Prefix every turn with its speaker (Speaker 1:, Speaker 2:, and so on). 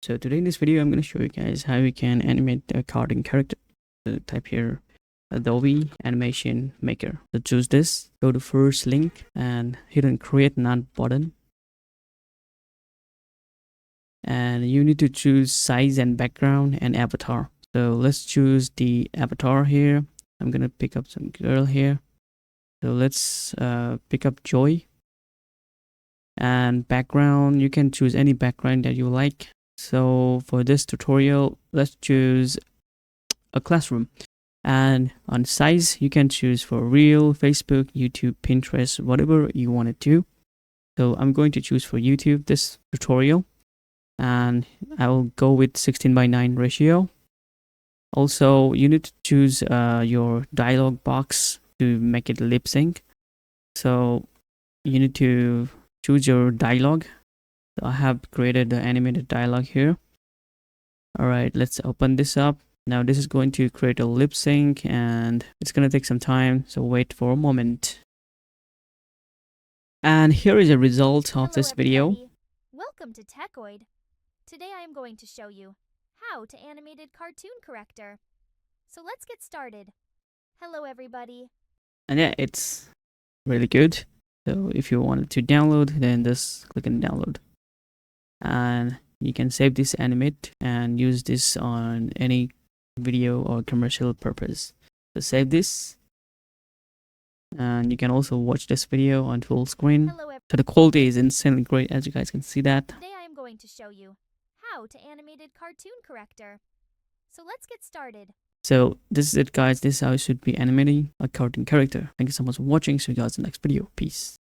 Speaker 1: So today in this video, I'm going to show you guys how you can animate a cartoon character. So type here Adobe Animation Maker. So choose this, go to first link and hit on create none button. And you need to choose size and background and avatar. So let's choose the avatar here. I'm going to pick up some girl here. So let's pick up Joy. And background, you can choose any background that you like. So for this tutorial, let's choose a classroom. And on size, you can choose for Reel, Facebook, YouTube, Pinterest, whatever you want it to. So I'm going to choose for YouTube this tutorial. And I will go with 16:9 ratio. Also, you need to choose your dialog box to make it lip sync. So you need to choose your dialogue. So I have created the animated dialogue here. All right, let's open this up. Now this is going to create a lip sync and it's going to take some time. So wait for a moment. And here is a result of this video.
Speaker 2: Welcome to Techoid. Today I am going to show you how to animated cartoon corrector. So let's get started. Hello everybody.
Speaker 1: And yeah, it's really good. So if you wanted to download, then just click on download. And you can save this animate and use this on any video or commercial purpose. So save this. And you can also watch this video on full screen. So the quality is insanely great, as you guys can see that.
Speaker 2: Today I am going to show you how to animated cartoon corrector. So let's get started.
Speaker 1: So this is it guys, this is how you should be animating a cartoon character. Thank you so much for watching. See you guys in the next video. Peace.